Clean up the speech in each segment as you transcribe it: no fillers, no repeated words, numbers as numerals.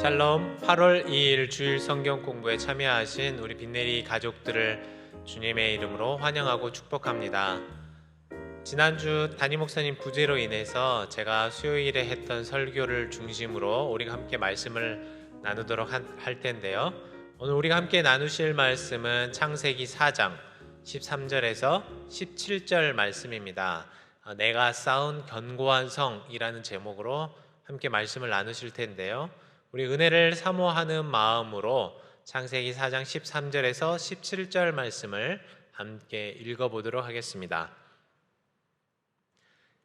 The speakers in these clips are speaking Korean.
샬롬. 8월 2일 주일 성경 공부에 참여하신 우리 빛내리 가족들을 주님의 이름으로 환영하고 축복합니다. 지난주 담임 목사님 부재로 인해서 제가 수요일에 했던 설교를 중심으로 우리가 함께 말씀을 나누도록 할 텐데요. 오늘 우리가 함께 나누실 말씀은 창세기 4장 13절에서 17절 말씀입니다. 내가 쌓은 견고한 성이라는 제목으로 함께 말씀을 나누실 텐데요. 우리 은혜를 사모하는 마음으로 창세기 4장 13절에서 17절 말씀을 함께 읽어보도록 하겠습니다.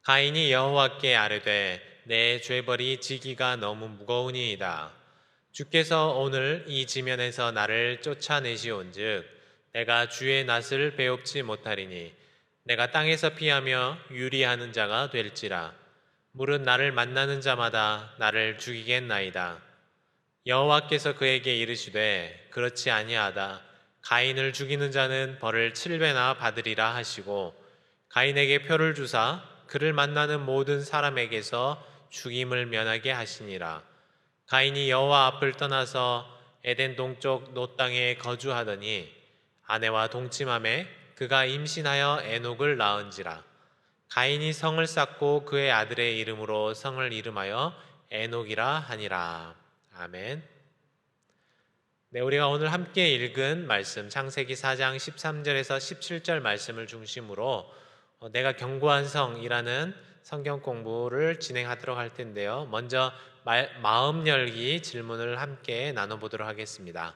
가인이 여호와께 아뢰되 내 죄벌이 지기가 너무 무거우니이다. 주께서 오늘 이 지면에서 나를 쫓아내시온즉 내가 주의 낯을 배웁지 못하리니 내가 땅에서 피하며 유리하는 자가 될지라. 물은 나를 만나는 자마다 나를 죽이겠나이다. 여호와께서 그에게 이르시되 그렇지 아니하다. 가인을 죽이는 자는 벌을 7배나 받으리라 하시고 가인에게 표를 주사 그를 만나는 모든 사람에게서 죽임을 면하게 하시니라. 가인이 여호와 앞을 떠나서 에덴 동쪽 노 땅에 거주하더니 아내와 동침함에 그가 임신하여 에녹을 낳은지라. 가인이 성을 쌓고 그의 아들의 이름으로 성을 이름하여 에녹이라 하니라. 아멘. 네, 우리가 오늘 함께 읽은 말씀 창세기 4장 13절에서 17절 말씀을 중심으로 내가 견고한 성이라는 성경 공부를 진행하도록 할 텐데요. 먼저 마음 열기 질문을 함께 나눠보도록 하겠습니다.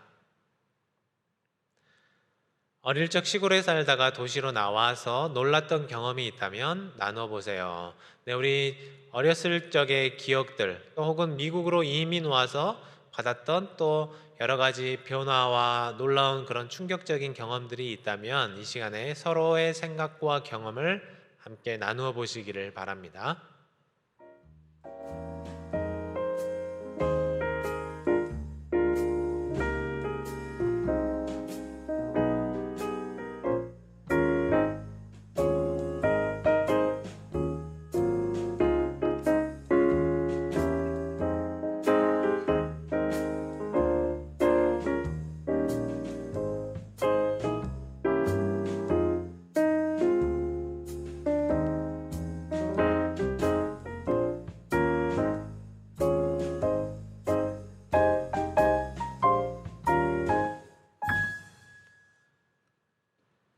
어릴 적 시골에 살다가 도시로 나와서 놀랐던 경험이 있다면 나눠보세요. 네, 우리 어렸을 적의 기억들, 또 혹은 미국으로 이민 와서 받았던 또 여러 가지 변화와 놀라운 그런 충격적인 경험들이 있다면 이 시간에 서로의 생각과 경험을 함께 나누어 보시기를 바랍니다.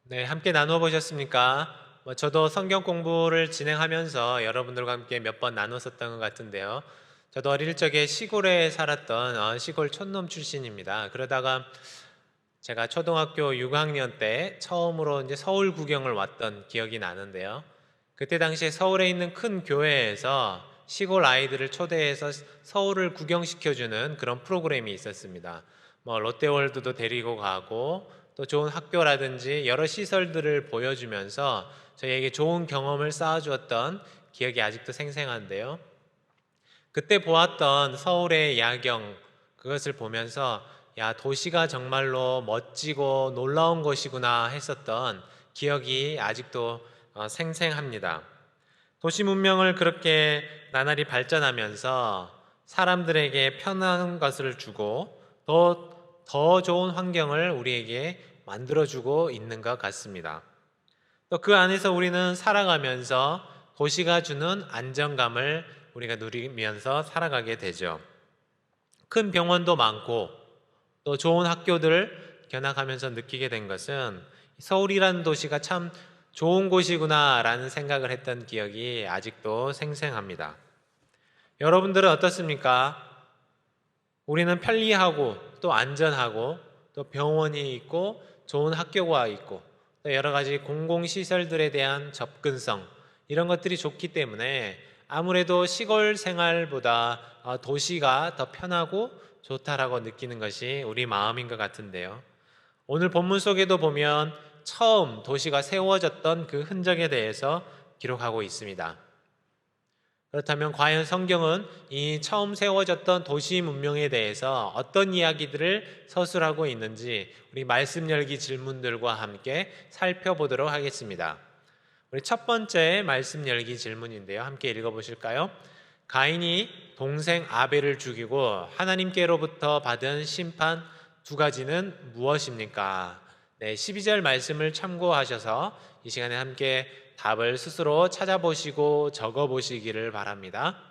네, 함께 나누어 보셨습니까? 저도 성경 공부를 진행하면서 여러분들과 함께 몇 번 나눴었던 것 같은데요. 저도 어릴 적에 시골에 살았던 시골 촌놈 출신입니다. 그러다가 제가 초등학교 6학년 때 처음으로 이제 서울 구경을 왔던 기억이 나는데요. 그때 당시에 서울에 있는 큰 교회에서 시골 아이들을 초대해서 서울을 구경시켜주는 그런 프로그램이 있었습니다. 롯데월드도 데리고 가고 또 좋은 학교라든지 여러 시설들을 보여주면서 저희에게 좋은 경험을 쌓아주었던 기억이 아직도 생생한데요. 그때 보았던 서울의 야경, 그것을 보면서 야, 도시가 정말로 멋지고 놀라운 곳이구나 했었던 기억이 아직도 생생합니다. 도시 문명을 그렇게 나날이 발전하면서 사람들에게 편한 것을 주고 더 좋은 환경을 우리에게 만들어주고 있는 것 같습니다. 또 그 안에서 우리는 살아가면서 도시가 주는 안정감을 우리가 누리면서 살아가게 되죠. 큰 병원도 많고 또 좋은 학교들을 견학하면서 느끼게 된 것은 서울이라는 도시가 참 좋은 곳이구나라는 생각을 했던 기억이 아직도 생생합니다. 여러분들은 어떻습니까? 우리는 편리하고 또 안전하고 또 병원이 있고 좋은 학교가 있고 또 여러 가지 공공시설들에 대한 접근성, 이런 것들이 좋기 때문에 아무래도 시골 생활보다 도시가 더 편하고 좋다라고 느끼는 것이 우리 마음인 것 같은데요. 오늘 본문 속에도 보면 처음 도시가 세워졌던 그 흔적에 대해서 기록하고 있습니다. 그렇다면 과연 성경은 이 처음 세워졌던 도시 문명에 대해서 어떤 이야기들을 서술하고 있는지 우리 말씀 열기 질문들과 함께 살펴보도록 하겠습니다. 우리 첫 번째 말씀 열기 질문인데요. 함께 읽어보실까요? 가인이 동생 아벨을 죽이고 하나님께로부터 받은 심판 두 가지는 무엇입니까? 네, 12절 말씀을 참고하셔서 이 시간에 함께 답을 스스로 찾아보시고 적어보시기를 바랍니다.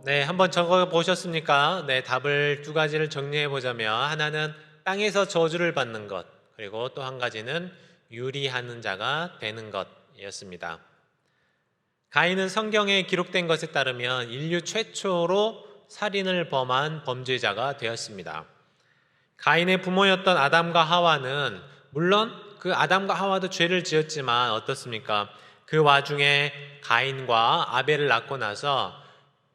네, 한번 적어 보셨습니까? 네, 답을 두 가지를 정리해 보자면 하나는 땅에서 저주를 받는 것, 그리고 또 한 가지는 유리하는 자가 되는 것이었습니다. 가인은 성경에 기록된 것에 따르면 인류 최초로 살인을 범한 범죄자가 되었습니다. 가인의 부모였던 아담과 하와는 물론 그 아담과 하와도 죄를 지었지만 어떻습니까? 그 와중에 가인과 아벨을 낳고 나서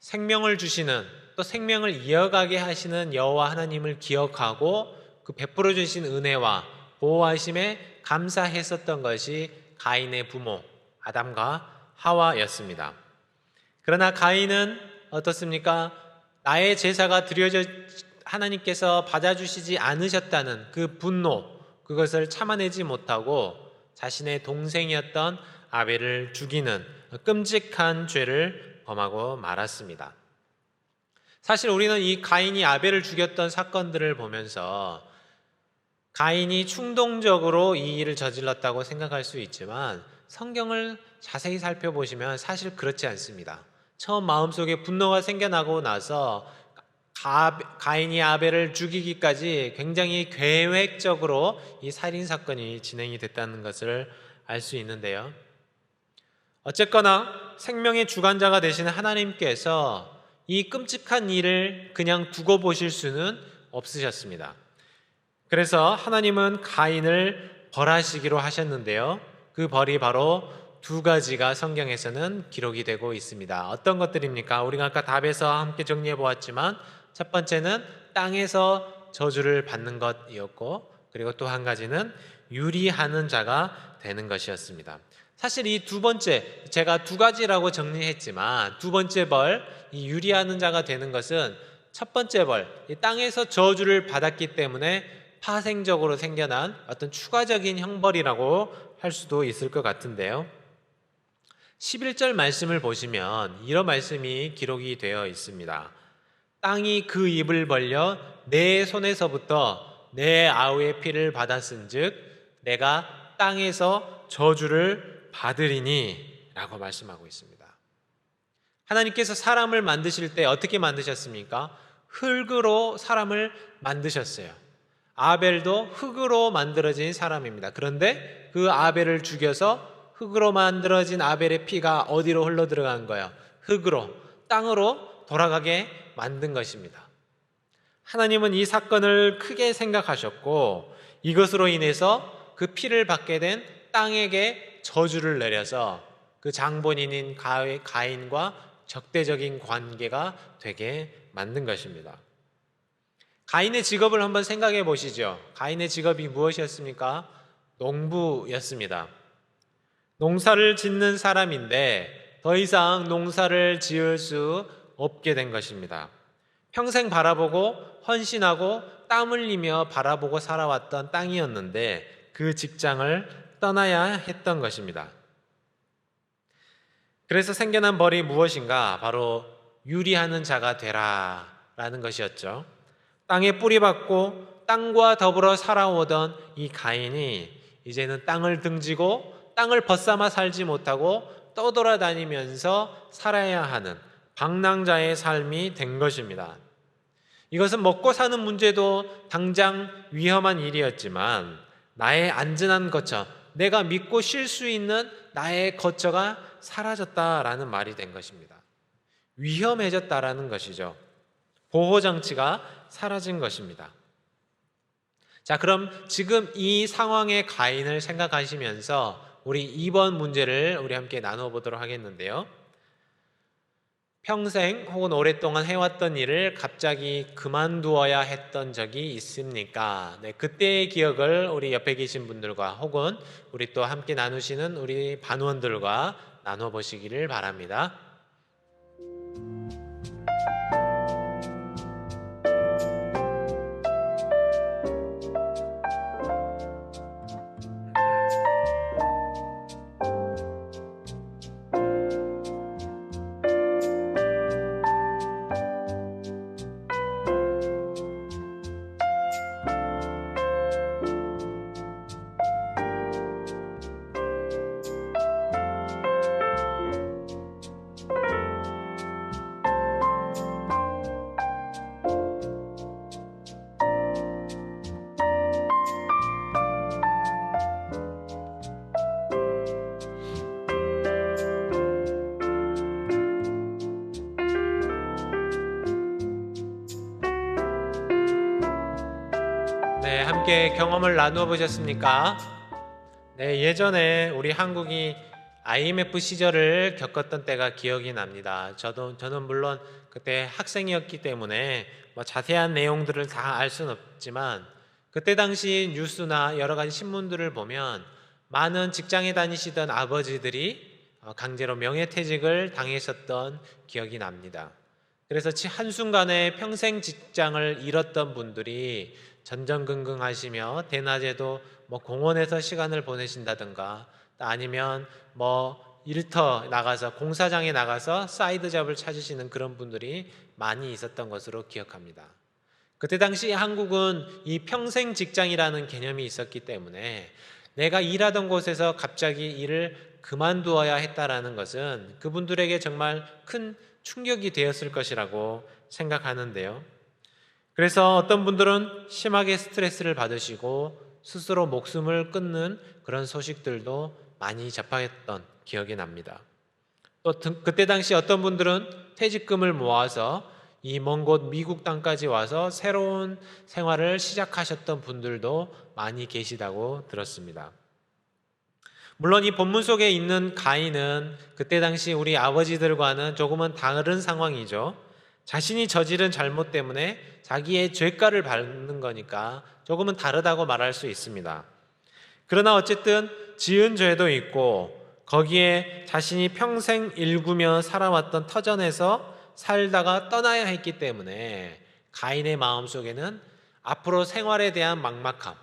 생명을 주시는, 또 생명을 이어가게 하시는 여호와 하나님을 기억하고 그 베풀어 주신 은혜와 보호하심에 감사했었던 것이 가인의 부모 아담과 하와였습니다. 그러나 가인은 어떻습니까? 나의 제사가 드려져 하나님께서 받아주시지 않으셨다는 그 분노, 그것을 참아내지 못하고 자신의 동생이었던 아벨을 죽이는 끔찍한 죄를 범하고 말았습니다. 사실 우리는 이 가인이 아벨을 죽였던 사건들을 보면서 가인이 충동적으로 이 일을 저질렀다고 생각할 수 있지만 성경을 자세히 살펴보시면 사실 그렇지 않습니다. 처음 마음속에 분노가 생겨나고 나서 가인이 아벨을 죽이기까지 굉장히 계획적으로 이 살인사건이 진행이 됐다는 것을 알 수 있는데요. 어쨌거나 생명의 주관자가 되시는 하나님께서 이 끔찍한 일을 그냥 두고 보실 수는 없으셨습니다. 그래서 하나님은 가인을 벌하시기로 하셨는데요. 그 벌이 바로 두 가지가 성경에서는 기록이 되고 있습니다. 어떤 것들입니까? 우리가 아까 답에서 함께 정리해 보았지만 첫 번째는 땅에서 저주를 받는 것이었고, 그리고 또 한 가지는 유리하는 자가 되는 것이었습니다. 사실 이 두 번째, 제가 두 가지라고 정리했지만 두 번째 벌, 이 유리하는 자가 되는 것은 첫 번째 벌, 이 땅에서 저주를 받았기 때문에 파생적으로 생겨난 어떤 추가적인 형벌이라고 할 수도 있을 것 같은데요. 11절 말씀을 보시면 이런 말씀이 기록이 되어 있습니다. 땅이 그 입을 벌려 내 손에서부터 내 아우의 피를 받았은즉 내가 땅에서 저주를 받으리니 라고 말씀하고 있습니다. 하나님께서 사람을 만드실 때 어떻게 만드셨습니까? 흙으로 사람을 만드셨어요. 아벨도 흙으로 만들어진 사람입니다. 그런데 그 아벨을 죽여서 흙으로 만들어진 아벨의 피가 어디로 흘러 들어간 거예요? 흙으로, 땅으로 돌아가게 만든 것입니다. 하나님은 이 사건을 크게 생각하셨고 이것으로 인해서 그 피를 받게 된 땅에게 저주를 내려서 그 장본인인 가인과 적대적인 관계가 되게 만든 것입니다. 가인의 직업을 한번 생각해 보시죠. 가인의 직업이 무엇이었습니까? 농부였습니다. 농사를 짓는 사람인데 더 이상 농사를 지을 수 없게 된 것입니다. 평생 바라보고 헌신하고 땀 흘리며 바라보고 살아왔던 땅이었는데 그 직장을 떠나야 했던 것입니다. 그래서 생겨난 벌이 무엇인가? 바로 유리하는 자가 되라 라는 것이었죠. 땅에 뿌리박고 땅과 더불어 살아오던 이 가인이 이제는 땅을 등지고 땅을 벗삼아 살지 못하고 떠돌아다니면서 살아야 하는 방랑자의 삶이 된 것입니다. 이것은 먹고 사는 문제도 당장 위험한 일이었지만 나의 안전한 거처, 내가 믿고 쉴 수 있는 나의 거처가 사라졌다라는 말이 된 것입니다. 위험해졌다라는 것이죠. 보호장치가 사라진 것입니다. 자, 그럼 지금 이 상황의 가인을 생각하시면서 우리 2번 문제를 우리 함께 나눠보도록 하겠는데요. 평생 혹은 오랫동안 해왔던 일을 갑자기 그만두어야 했던 적이 있습니까? 네, 그때의 기억을 우리 옆에 계신 분들과 혹은 우리 또 함께 나누시는 우리 반원들과 나눠보시기를 바랍니다. 네, 함께 경험을 나누어 보셨습니까? 네, 예전에 우리 한국이 IMF 시절을 겪었던 때가 기억이 납니다. 저는 물론 그때 학생이었기 때문에 뭐 자세한 내용들을 다 알 수는 없지만 그때 당시 뉴스나 여러 가지 신문들을 보면 많은 직장에 다니시던 아버지들이 강제로 명예퇴직을 당했었던 기억이 납니다. 그래서 한순간에 평생 직장을 잃었던 분들이 전전긍긍하시며 대낮에도 뭐 공원에서 시간을 보내신다든가 아니면 뭐 일터 나가서 공사장에 나가서 사이드 잡을 찾으시는 그런 분들이 많이 있었던 것으로 기억합니다. 그때 당시 한국은 이 평생 직장이라는 개념이 있었기 때문에 내가 일하던 곳에서 갑자기 일을 그만두어야 했다라는 것은 그분들에게 정말 큰 충격이 되었을 것이라고 생각하는데요. 그래서 어떤 분들은 심하게 스트레스를 받으시고 스스로 목숨을 끊는 그런 소식들도 많이 접했던 기억이 납니다. 또 그때 당시 어떤 분들은 퇴직금을 모아서 이 먼 곳 미국 땅까지 와서 새로운 생활을 시작하셨던 분들도 많이 계시다고 들었습니다. 물론 이 본문 속에 있는 가인은 그때 당시 우리 아버지들과는 조금은 다른 상황이죠. 자신이 저지른 잘못 때문에 자기의 죄가를 받는 거니까 조금은 다르다고 말할 수 있습니다. 그러나 어쨌든 지은 죄도 있고 거기에 자신이 평생 일구며 살아왔던 터전에서 살다가 떠나야 했기 때문에 가인의 마음속에는 앞으로 생활에 대한 막막함,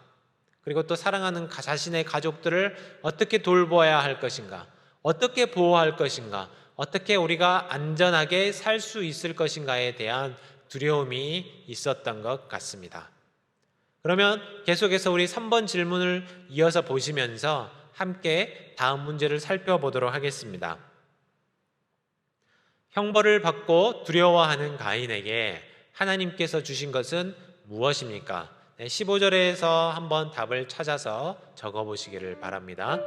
그리고 또 사랑하는 자신의 가족들을 어떻게 돌보아야 할 것인가, 어떻게 보호할 것인가, 어떻게 우리가 안전하게 살 수 있을 것인가에 대한 두려움이 있었던 것 같습니다. 그러면 계속해서 우리 3번 질문을 이어서 보시면서 함께 다음 문제를 살펴보도록 하겠습니다. 형벌을 받고 두려워하는 가인에게 하나님께서 주신 것은 무엇입니까? 15절에서 한번 답을 찾아서 적어보시기를 바랍니다.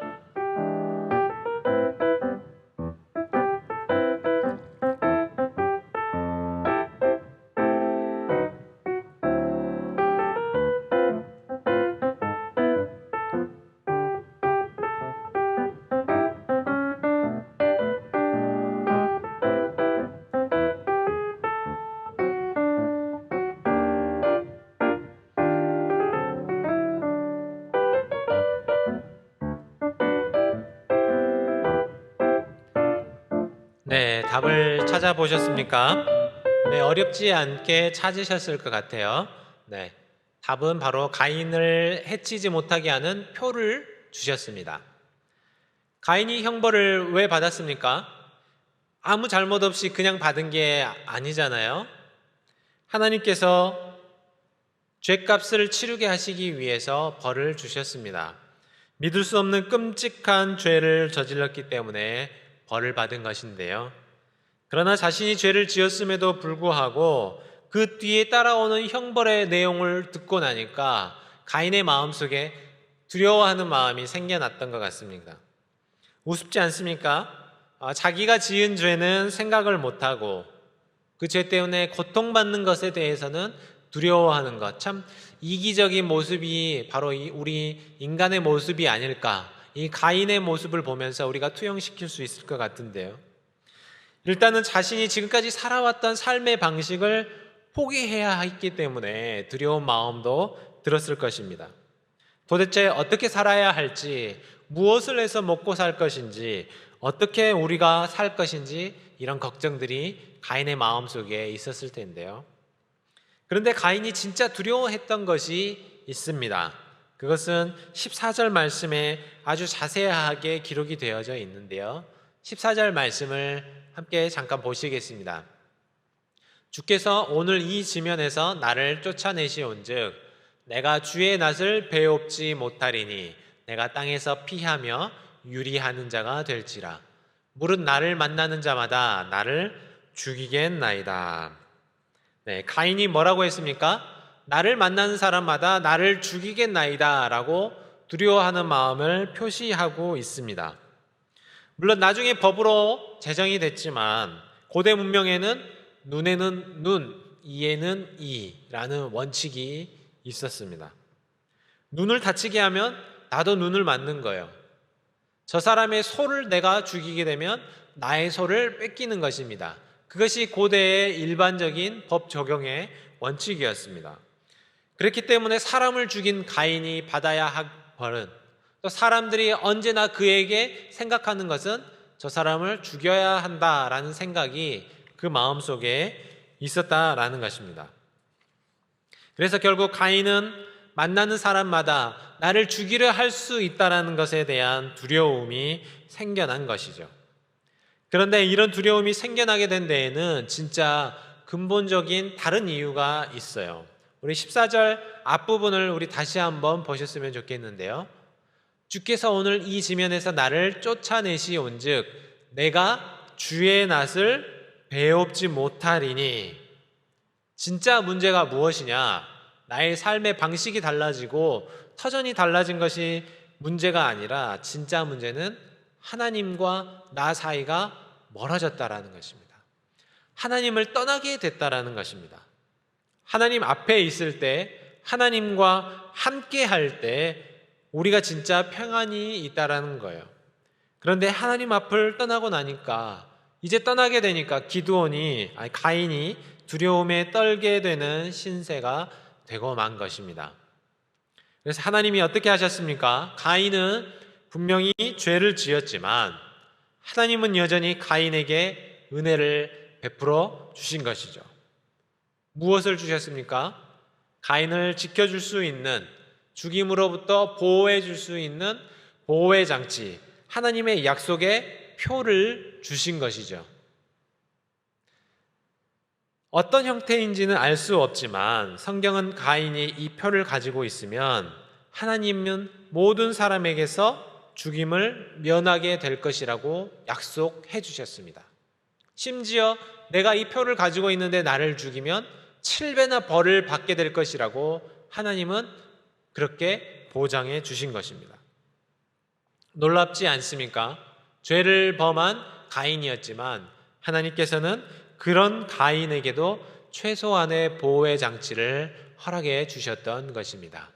네, 답을 찾아보셨습니까? 네, 어렵지 않게 찾으셨을 것 같아요. 네, 답은 바로 가인을 해치지 못하게 하는 표를 주셨습니다. 가인이 형벌을 왜 받았습니까? 아무 잘못 없이 그냥 받은 게 아니잖아요. 하나님께서 죄값을 치르게 하시기 위해서 벌을 주셨습니다. 믿을 수 없는 끔찍한 죄를 저질렀기 때문에 벌을 받은 것인데요. 그러나 자신이 죄를 지었음에도 불구하고 그 뒤에 따라오는 형벌의 내용을 듣고 나니까 가인의 마음속에 두려워하는 마음이 생겨났던 것 같습니다. 우습지 않습니까? 자기가 지은 죄는 생각을 못하고 그 죄 때문에 고통받는 것에 대해서는 두려워하는 것, 참 이기적인 모습이 바로 우리 인간의 모습이 아닐까, 이 가인의 모습을 보면서 우리가 투영시킬 수 있을 것 같은데요. 일단은 자신이 지금까지 살아왔던 삶의 방식을 포기해야 했기 때문에 두려운 마음도 들었을 것입니다. 도대체 어떻게 살아야 할지, 무엇을 해서 먹고 살 것인지, 어떻게 우리가 살 것인지 이런 걱정들이 가인의 마음속에 있었을 텐데요. 그런데 가인이 진짜 두려워했던 것이 있습니다. 그것은 14절 말씀에 아주 자세하게 기록이 되어져 있는데요. 14절 말씀을 함께 잠깐 보시겠습니다. 주께서 오늘 이 지면에서 나를 쫓아내시온즉 내가 주의 낯을 배웁지 못하리니 내가 땅에서 피하며 유리하는 자가 될지라. 물은 나를 만나는 자마다 나를 죽이겠나이다. 네, 가인이 뭐라고 했습니까? 나를 만나는 사람마다 나를 죽이겠나이다 라고 두려워하는 마음을 표시하고 있습니다. 물론 나중에 법으로 제정이 됐지만 고대 문명에는 눈에는 눈, 이에는 이라는 원칙이 있었습니다. 눈을 다치게 하면 나도 눈을 맞는 거예요. 저 사람의 소를 내가 죽이게 되면 나의 소를 뺏기는 것입니다. 그것이 고대의 일반적인 법 적용의 원칙이었습니다. 그렇기 때문에 사람을 죽인 가인이 받아야 할 벌은, 또 사람들이 언제나 그에게 생각하는 것은 저 사람을 죽여야 한다라는 생각이 그 마음속에 있었다라는 것입니다. 그래서 결국 가인은 만나는 사람마다 나를 죽이려 할 수 있다라는 것에 대한 두려움이 생겨난 것이죠. 그런데 이런 두려움이 생겨나게 된 데에는 진짜 근본적인 다른 이유가 있어요. 우리 14절 앞부분을 우리 다시 한번 보셨으면 좋겠는데요. 주께서 오늘 이 지면에서 나를 쫓아내시온즉 내가 주의 낯을 배웁지 못하리니. 진짜 문제가 무엇이냐? 나의 삶의 방식이 달라지고 터전이 달라진 것이 문제가 아니라 진짜 문제는 하나님과 나 사이가 멀어졌다라는 것입니다. 하나님을 떠나게 됐다라는 것입니다. 하나님 앞에 있을 때, 하나님과 함께 할 때 우리가 진짜 평안이 있다라는 거예요. 그런데 하나님 앞을 떠나고 나니까, 이제 떠나게 되니까 가인이 두려움에 떨게 되는 신세가 되고 만 것입니다. 그래서 하나님이 어떻게 하셨습니까? 가인은 분명히 죄를 지었지만 하나님은 여전히 가인에게 은혜를 베풀어 주신 것이죠. 무엇을 주셨습니까? 가인을 지켜줄 수 있는, 죽임으로부터 보호해 줄 수 있는 보호의 장치, 하나님의 약속의 표를 주신 것이죠. 어떤 형태인지는 알 수 없지만 성경은 가인이 이 표를 가지고 있으면 하나님은 모든 사람에게서 죽임을 면하게 될 것이라고 약속해 주셨습니다. 심지어 내가 이 표를 가지고 있는데 나를 죽이면 7배나 벌을 받게 될 것이라고 하나님은 그렇게 보장해 주신 것입니다. 놀랍지 않습니까? 죄를 범한 가인이었지만 하나님께서는 그런 가인에게도 최소한의 보호의 장치를 허락해 주셨던 것입니다.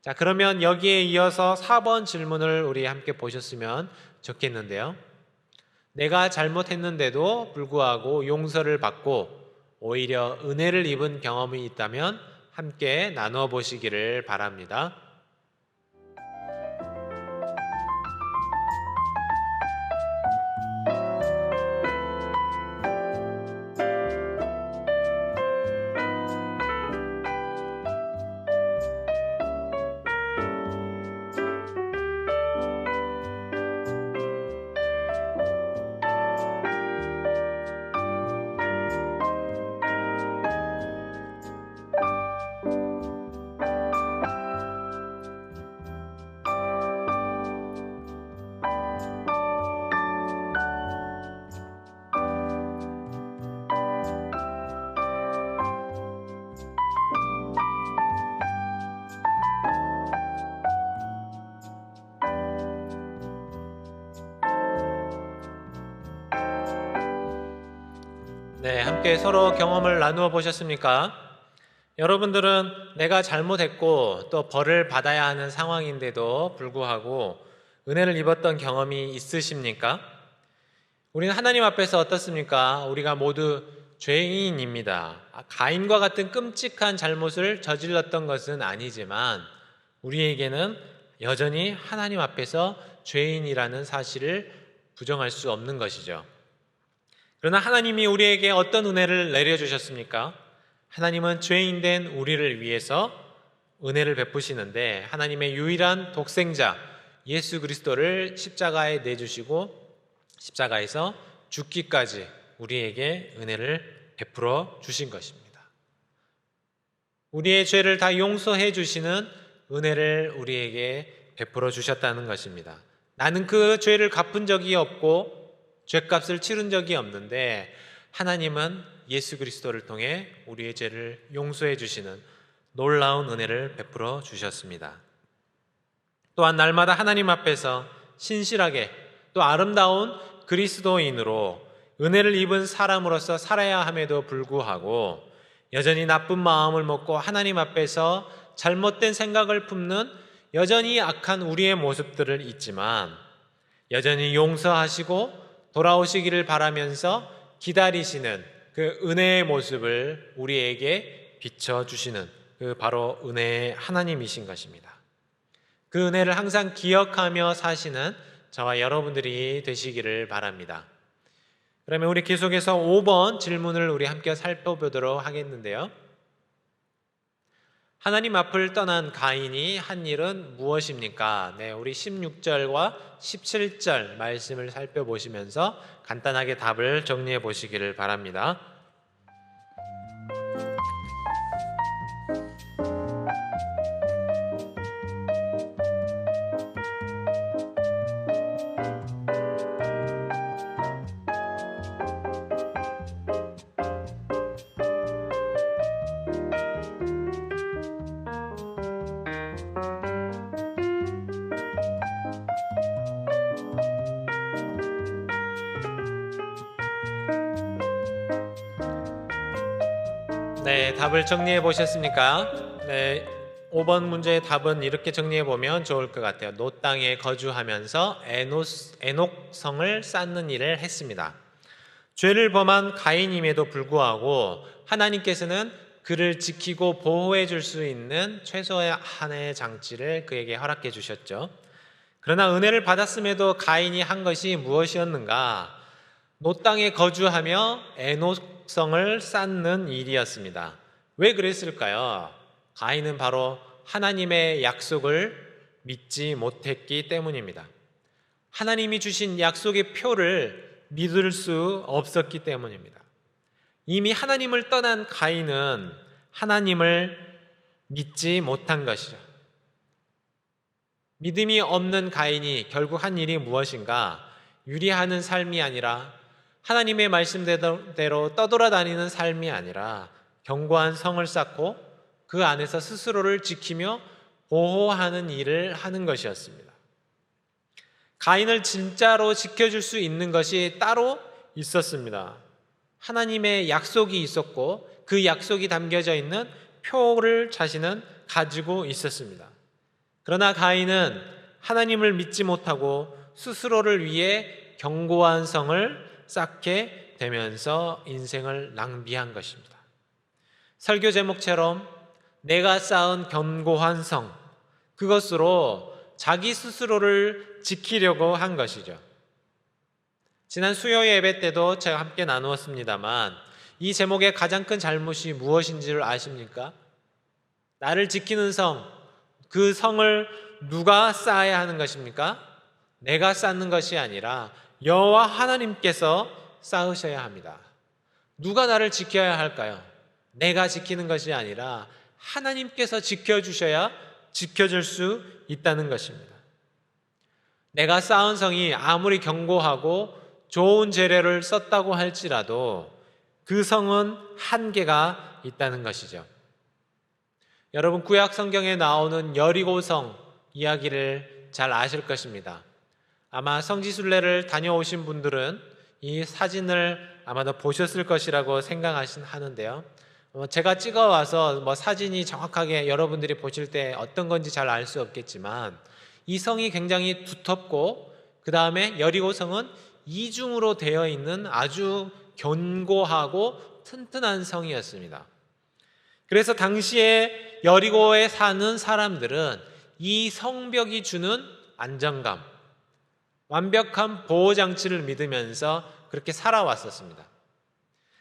자, 그러면 여기에 이어서 4번 질문을 우리 함께 보셨으면 좋겠는데요. 내가 잘못했는데도 불구하고 용서를 받고 오히려 은혜를 입은 경험이 있다면 함께 나누어 보시기를 바랍니다. 네, 함께 서로 경험을 나누어 보셨습니까? 여러분들은 내가 잘못했고 또 벌을 받아야 하는 상황인데도 불구하고 은혜를 입었던 경험이 있으십니까? 우리는 하나님 앞에서 어떻습니까? 우리가 모두 죄인입니다. 가인과 같은 끔찍한 잘못을 저질렀던 것은 아니지만 우리에게는 여전히 하나님 앞에서 죄인이라는 사실을 부정할 수 없는 것이죠. 그러나 하나님이 우리에게 어떤 은혜를 내려주셨습니까? 하나님은 죄인된 우리를 위해서 은혜를 베푸시는데 하나님의 유일한 독생자 예수 그리스도를 십자가에 내주시고 십자가에서 죽기까지 우리에게 은혜를 베풀어 주신 것입니다. 우리의 죄를 다 용서해 주시는 은혜를 우리에게 베풀어 주셨다는 것입니다. 나는 그 죄를 갚은 적이 없고 죄값을 치른 적이 없는데 하나님은 예수 그리스도를 통해 우리의 죄를 용서해 주시는 놀라운 은혜를 베풀어 주셨습니다. 또한 날마다 하나님 앞에서 신실하게 또 아름다운 그리스도인으로 은혜를 입은 사람으로서 살아야 함에도 불구하고 여전히 나쁜 마음을 먹고 하나님 앞에서 잘못된 생각을 품는 여전히 악한 우리의 모습들을 잊지만 여전히 용서하시고 돌아오시기를 바라면서 기다리시는 그 은혜의 모습을 우리에게 비춰주시는 그 바로 은혜의 하나님이신 것입니다. 그 은혜를 항상 기억하며 사시는 저와 여러분들이 되시기를 바랍니다. 그러면 우리 계속해서 5번 질문을 우리 함께 살펴보도록 하겠는데요. 하나님 앞을 떠난 가인이 한 일은 무엇입니까? 네, 우리 16절과 17절 말씀을 살펴보시면서 간단하게 답을 정리해 보시기를 바랍니다. 네, 답을 정리해 보셨습니까? 네, 5번 문제의 답은 이렇게 정리해 보면 좋을 것 같아요. 노 땅에 거주하면서 에녹성을 쌓는 일을 했습니다. 죄를 범한 가인임에도 불구하고 하나님께서는 그를 지키고 보호해 줄 수 있는 최소한의 장치를 그에게 허락해 주셨죠. 그러나 은혜를 받았음에도 가인이 한 것이 무엇이었는가? 노 땅에 거주하며 에녹성을 쌓는 일이었습니다. 왜 그랬을까요? 가인은 바로 하나님의 약속을 믿지 못했기 때문입니다. 하나님이 주신 약속의 표를 믿을 수 없었기 때문입니다. 이미 하나님을 떠난 가인은 하나님을 믿지 못한 것이죠. 믿음이 없는 가인이 결국 한 일이 무엇인가? 유리하는 삶이 아니라 하나님의 말씀대로 떠돌아다니는 삶이 아니라 견고한 성을 쌓고 그 안에서 스스로를 지키며 보호하는 일을 하는 것이었습니다. 가인을 진짜로 지켜줄 수 있는 것이 따로 있었습니다. 하나님의 약속이 있었고 그 약속이 담겨져 있는 표를 자신은 가지고 있었습니다. 그러나 가인은 하나님을 믿지 못하고 스스로를 위해 견고한 성을 쌓게 되면서 인생을 낭비한 것입니다. 설교 제목처럼 내가 쌓은 견고한 성, 그것으로 자기 스스로를 지키려고 한 것이죠. 지난 수요 예배 때도 제가 함께 나누었습니다만 이 제목의 가장 큰 잘못이 무엇인지를 아십니까? 나를 지키는 성, 그 성을 누가 쌓아야 하는 것입니까? 내가 쌓는 것이 아니라 여호와 하나님께서 쌓으셔야 합니다. 누가 나를 지켜야 할까요? 내가 지키는 것이 아니라 하나님께서 지켜주셔야 지켜줄 수 있다는 것입니다. 내가 쌓은 성이 아무리 견고하고 좋은 재료를 썼다고 할지라도 그 성은 한계가 있다는 것이죠. 여러분, 구약 성경에 나오는 여리고성 이야기를 잘 아실 것입니다. 아마 성지순례를 다녀오신 분들은 이 사진을 아마도 보셨을 것이라고 생각하는데요. 제가 찍어와서 사진이 정확하게 여러분들이 보실 때 어떤 건지 잘 알 수 없겠지만 이 성이 굉장히 두텁고 그 다음에 여리고성은 이중으로 되어 있는 아주 견고하고 튼튼한 성이었습니다. 그래서 당시에 여리고에 사는 사람들은 이 성벽이 주는 안정감, 완벽한 보호장치를 믿으면서 그렇게 살아왔었습니다.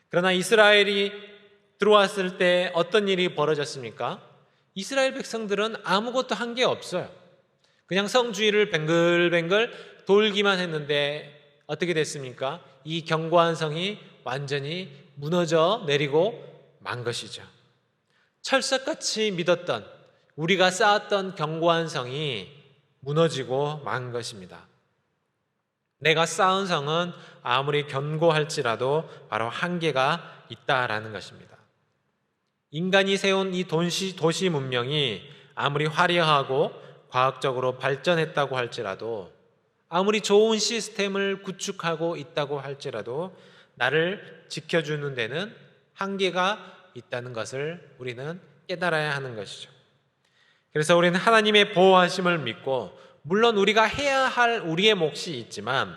그러나 이스라엘이 들어왔을 때 어떤 일이 벌어졌습니까? 이스라엘 백성들은 아무것도 한 게 없어요. 그냥 성 주위를 뱅글뱅글 돌기만 했는데 어떻게 됐습니까? 이 견고한 성이 완전히 무너져 내리고 만 것이죠. 철석같이 믿었던, 우리가 쌓았던 견고한 성이 무너지고 만 것입니다. 내가 쌓은 성은 아무리 견고할지라도 바로 한계가 있다라는 것입니다. 인간이 세운 이 도시 문명이 아무리 화려하고 과학적으로 발전했다고 할지라도, 아무리 좋은 시스템을 구축하고 있다고 할지라도 나를 지켜주는 데는 한계가 있다는 것을 우리는 깨달아야 하는 것이죠. 그래서 우리는 하나님의 보호하심을 믿고, 물론 우리가 해야 할 우리의 몫이 있지만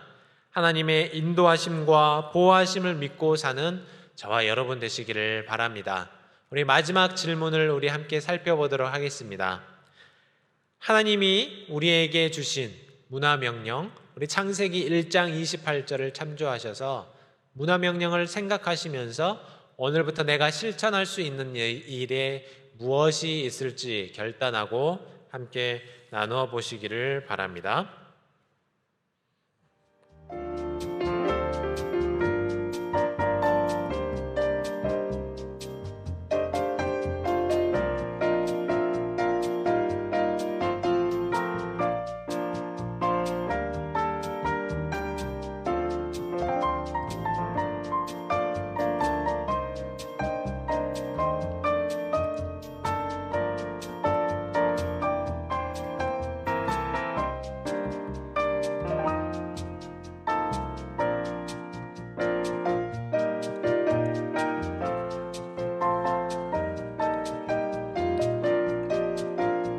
하나님의 인도하심과 보호하심을 믿고 사는 저와 여러분 되시기를 바랍니다. 우리 마지막 질문을 우리 함께 살펴보도록 하겠습니다. 하나님이 우리에게 주신 문화명령, 우리 창세기 1장 28절을 참조하셔서 문화명령을 생각하시면서 오늘부터 내가 실천할 수 있는 일에 무엇이 있을지 결단하고 함께 나누어 보시기를 바랍니다.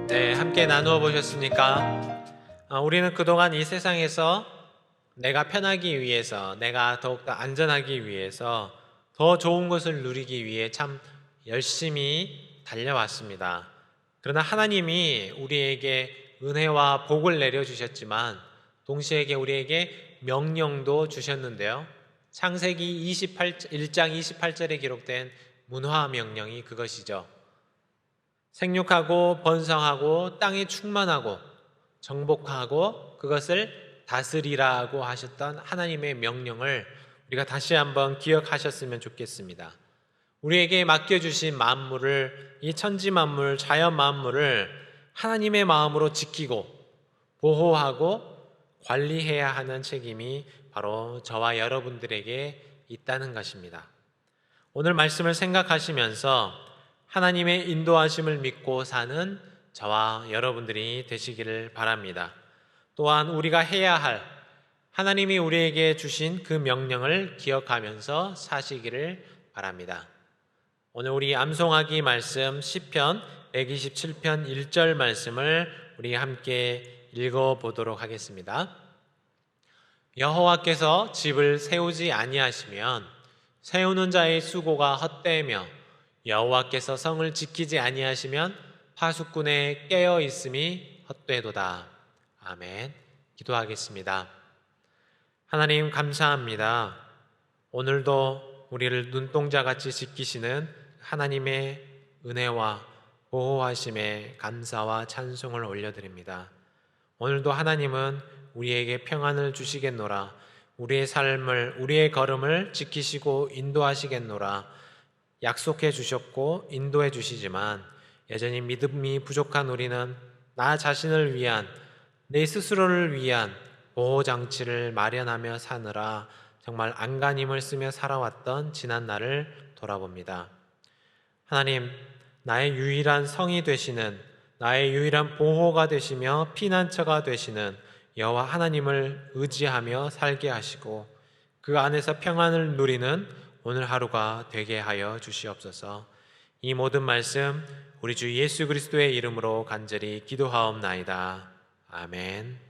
네, 함께 나누어 보셨습니까? 우리는 그동안 이 세상에서 내가 편하기 위해서, 내가 더욱더 안전하기 위해서, 더 좋은 것을 누리기 위해 참 열심히 달려왔습니다. 그러나 하나님이 우리에게 은혜와 복을 내려주셨지만 동시에 우리에게 명령도 주셨는데요. 창세기 1장 28절에 기록된 문화명령이 그것이죠. 생육하고 번성하고 땅에 충만하고 정복하고 그것을 다스리라고 하셨던 하나님의 명령을 우리가 다시 한번 기억하셨으면 좋겠습니다. 우리에게 맡겨주신 만물을, 이 천지 만물, 자연 만물을 하나님의 마음으로 지키고 보호하고 관리해야 하는 책임이 바로 저와 여러분들에게 있다는 것입니다. 오늘 말씀을 생각하시면서 하나님의 인도하심을 믿고 사는 저와 여러분들이 되시기를 바랍니다. 또한 우리가 해야 할, 하나님이 우리에게 주신 그 명령을 기억하면서 사시기를 바랍니다. 오늘 우리 암송하기 말씀 시편 127편 1절 말씀을 우리 함께 읽어보도록 하겠습니다. 여호와께서 집을 세우지 아니하시면 세우는 자의 수고가 헛되며 여호와께서 성을 지키지 아니하시면 파수꾼의 깨어 있음이 헛되도다. 아멘. 기도하겠습니다. 하나님 감사합니다. 오늘도 우리를 눈동자같이 지키시는 하나님의 은혜와 보호하심에 감사와 찬송을 올려드립니다. 오늘도 하나님은 우리에게 평안을 주시겠노라, 우리의 삶을, 우리의 걸음을 지키시고 인도하시겠노라 약속해 주셨고 인도해 주시지만 여전히 믿음이 부족한 우리는 나 자신을 위한, 내 스스로를 위한 보호장치를 마련하며 사느라 정말 안간힘을 쓰며 살아왔던 지난 날을 돌아봅니다. 하나님, 나의 유일한 성이 되시는, 나의 유일한 보호가 되시며 피난처가 되시는 여호와 하나님을 의지하며 살게 하시고 그 안에서 평안을 누리는 오늘 하루가 되게 하여 주시옵소서. 이 모든 말씀 우리 주 예수 그리스도의 이름으로 간절히 기도하옵나이다. 아멘.